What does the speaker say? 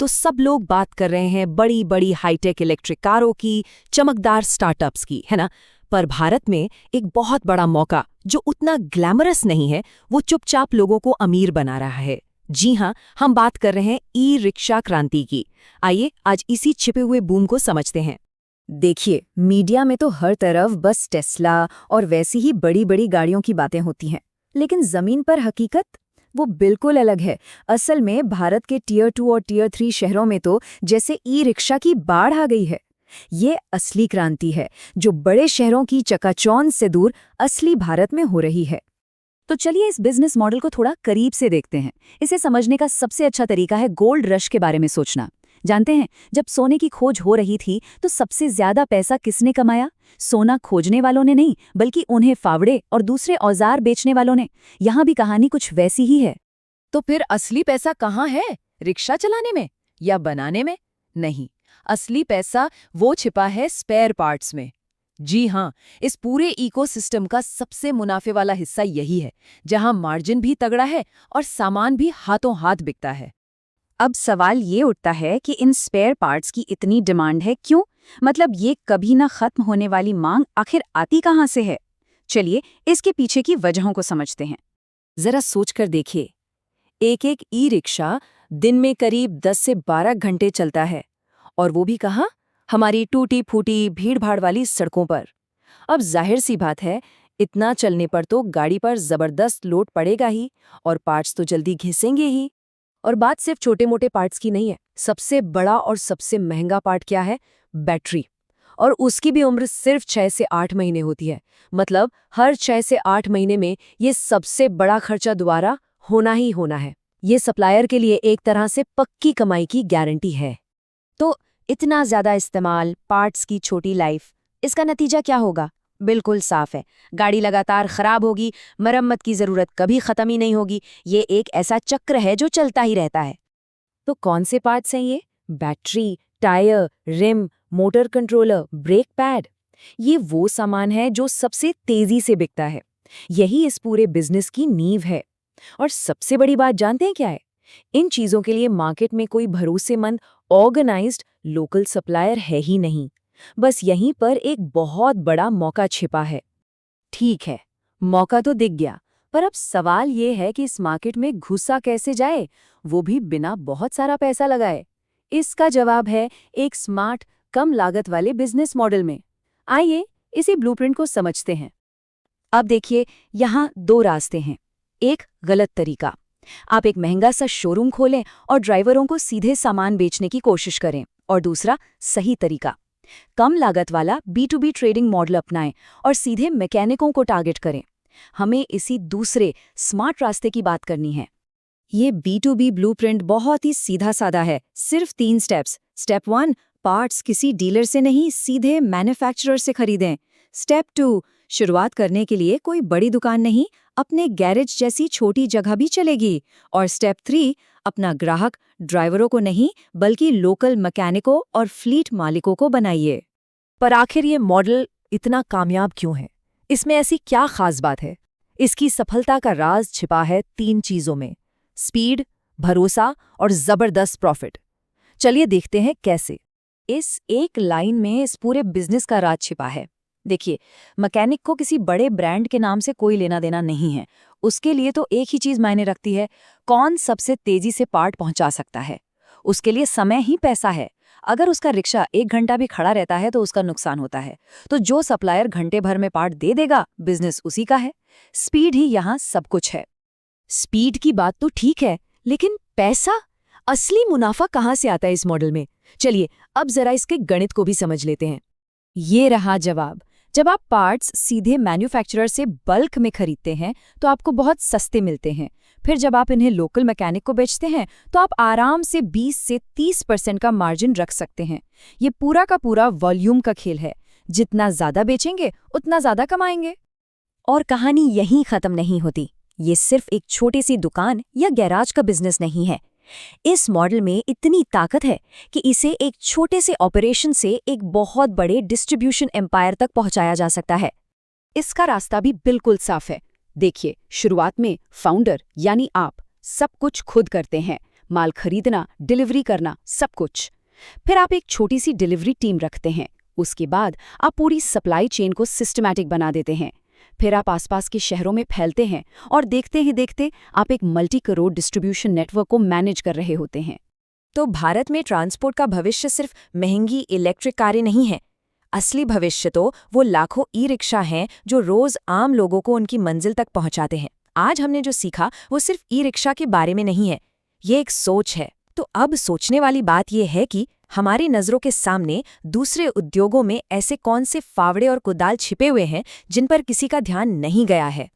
तो सब लोग बात कर रहे हैं बड़ी बड़ी हाईटेक इलेक्ट्रिक कारों की, चमकदार स्टार्टअप्स की, है ना। पर भारत में एक बहुत बड़ा मौका जो उतना ग्लैमरस नहीं है, वो चुपचाप लोगों को अमीर बना रहा है। जी हाँ, हम बात कर रहे हैं ई रिक्शा क्रांति की। आइए आज इसी छिपे हुए बूम को समझते हैं। देखिए, मीडिया में तो हर तरफ बस टेस्ला और वैसी ही बड़ी बड़ी गाड़ियों की बातें होती हैं, लेकिन जमीन पर हकीकत वो बिल्कुल अलग है। असल में भारत के टियर 2 और टियर 3 शहरों में तो जैसे ई रिक्शा की बाढ़ आ गई है। ये असली क्रांति है जो बड़े शहरों की चकाचौंध से दूर असली भारत में हो रही है। तो चलिए इस बिजनेस मॉडल को थोड़ा करीब से देखते हैं। इसे समझने का सबसे अच्छा तरीका है गोल्ड रश के बारे में सोचना। जानते हैं, जब सोने की खोज हो रही थी तो सबसे ज्यादा पैसा किसने कमाया? सोना खोजने वालों ने नहीं, बल्कि उन्हें फावड़े और दूसरे औजार बेचने वालों ने। यहाँ भी कहानी कुछ वैसी ही है। तो फिर असली पैसा कहाँ है? रिक्शा चलाने में या बनाने में? नहीं, असली पैसा वो छिपा है स्पेयर पार्ट्स में। जी हाँ, इस पूरे इकोसिस्टम का सबसे मुनाफे वाला हिस्सा यही है, जहां मार्जिन भी तगड़ा है और सामान भी हाथों हाथ बिकता है। अब सवाल ये उठता है कि इन स्पेयर पार्ट्स की इतनी डिमांड है क्यों? मतलब ये कभी ना खत्म होने वाली मांग आखिर आती कहाँ से है? चलिए इसके पीछे की वजहों को समझते हैं। जरा सोचकर देखिए, एक ई रिक्शा दिन में करीब 10 से 12 घंटे चलता है, और वो भी कहाँ? हमारी टूटी फूटी भीड़-भाड़ वाली सड़कों पर। अब जाहिर सी बात है, इतना चलने पर तो गाड़ी पर जबरदस्त लोड पड़ेगा ही, और पार्ट्स तो जल्दी घिसेंगे ही। और बात सिर्फ छोटे-मोटे पार्ट्स की नहीं है। सबसे बड़ा और सबसे महंगा पार्ट क्या है? बैटरी। और उसकी भी उम्र सिर्फ 6 से 8 महीने होती है। मतलब हर 6 से 8 महीने में ये सबसे बड़ा खर्चा दोबारा होना ही होना है। ये सप्लायर के लिए एक तरह से पक्की कमाई की गारंटी है। तो इतना ज्यादा इस्तेमाल, पार्ट्स की छोटी लाइफ, इसका नतीजा क्या होगा? बिल्कुल साफ है, गाड़ी लगातार खराब होगी, मरम्मत की जरूरत कभी खत्म ही नहीं होगी। ये एक ऐसा चक्र है जो चलता ही रहता है। तो कौन से पार्ट्स हैं ये? Battery, tyre, rim, motor controller, brake pad. ये वो सामान है जो सबसे तेजी से बिकता है। यही इस पूरे बिजनेस की नींव है। और सबसे बड़ी बात जानते हैं क्या है? इन चीजों के लिए मार्केट में कोई भरोसेमंद, ऑर्गेनाइज्ड लोकल सप्लायर है ही नहीं। बस यहीं पर एक बहुत बड़ा मौका छिपा है। ठीक है, मौका तो दिख गया, पर अब सवाल ये है कि इस मार्केट में घुसा कैसे जाए, वो भी बिना बहुत सारा पैसा लगाए। इसका जवाब है एक स्मार्ट, कम लागत वाले बिजनेस मॉडल में। आइए इसी ब्लूप्रिंट को समझते हैं। अब देखिए, यहाँ 2 रास्ते हैं। एक गलत तरीका, आप एक महंगा सा शोरूम खोलें और ड्राइवरों को सीधे सामान बेचने की कोशिश करें। और दूसरा सही तरीका, कम लागत वाला B2B ट्रेडिंग मॉडल अपनाएं और सीधे मैकेनिकों को टारगेट करें। हमें इसी दूसरे स्मार्ट रास्ते की बात करनी है। ये B2B ब्लूप्रिंट बहुत ही सीधा साधा है, सिर्फ 3 स्टेप्स। स्टेप 1, पार्ट्स किसी डीलर से नहीं, सीधे मैन्युफैक्चरर से खरीदें। स्टेप 2, शुरुआत करने के लिए कोई बड़ी दुकान नहीं, अपने गैरेज जैसी छोटी जगह भी चलेगी। और स्टेप 3, अपना ग्राहक ड्राइवरों को नहीं, बल्कि लोकल मैकेनिकों और फ्लीट मालिकों को बनाइए। पर आखिर ये मॉडल इतना कामयाब क्यों है? इसमें ऐसी क्या खास बात है? इसकी सफलता का राज छिपा है 3 चीजों में: स्पीड, भरोसा और जबरदस्त प्रॉफिट। चलिए देखते हैं कैसे। इस एक लाइन में इस पूरे बिजनेस का राज छिपा है। देखिए, मैकेनिक को किसी बड़े ब्रांड के नाम से कोई लेना देना नहीं है। उसके लिए तो एक ही चीज मायने रखती है, कौन सबसे तेजी से पार्ट पहुंचा सकता है। उसके लिए समय ही पैसा है। अगर उसका रिक्शा 1 घंटा भी खड़ा रहता है तो उसका नुकसान होता है। तो जो सप्लायर घंटे भर में पार्ट दे देगा, बिजनेस उसी का है। स्पीड ही यहाँ सब कुछ है। स्पीड की बात तो ठीक है, लेकिन पैसा, असली मुनाफा कहाँ से आता है इस मॉडल में? चलिए अब जरा इसके गणित को भी समझ लेते हैं। ये रहा जवाब। जब आप पार्ट्स सीधे मैन्युफैक्चरर से बल्क में खरीदते हैं तो आपको बहुत सस्ते मिलते हैं। फिर जब आप इन्हें लोकल मैकेनिक को बेचते हैं तो आप आराम से 20 से 30% का मार्जिन रख सकते हैं। ये पूरा का पूरा वॉल्यूम का खेल है। जितना ज्यादा बेचेंगे उतना ज्यादा कमाएंगे। और कहानी यहीं खत्म नहीं होती। ये सिर्फ एक छोटी सी दुकान या गैराज का बिजनेस नहीं है। इस मॉडल में इतनी ताकत है कि इसे एक छोटे से ऑपरेशन से एक बहुत बड़े डिस्ट्रीब्यूशन एम्पायर तक पहुंचाया जा सकता है। इसका रास्ता भी बिल्कुल साफ है। देखिए, शुरुआत में फाउंडर यानी आप सब कुछ खुद करते हैं। माल खरीदना, डिलीवरी करना, सब कुछ। फिर आप एक छोटी सी डिलीवरी टीम रखते हैं। उसके बाद आप पूरी सप्लाई चेन को सिस्टमैटिक बना देते हैं। फिर आप आसपास के शहरों में फैलते हैं और देखते ही देखते आप एक मल्टी करोड़ डिस्ट्रीब्यूशन नेटवर्क को मैनेज कर रहे होते हैं। तो भारत में ट्रांसपोर्ट का भविष्य सिर्फ महंगी इलेक्ट्रिक कारें नहीं है। असली भविष्य तो वो लाखों ई-रिक्शा हैं जो रोज आम लोगों को उनकी मंजिल तक पहुंचाते हैं। आज हमने जो सीखा वो सिर्फ ई-रिक्शा के बारे में नहीं है, ये एक सोच है। तो अब सोचने वाली बात ये है कि हमारी नज़रों के सामने दूसरे उद्योगों में ऐसे कौन से फावड़े और कुदाल छिपे हुए हैं जिन पर किसी का ध्यान नहीं गया है।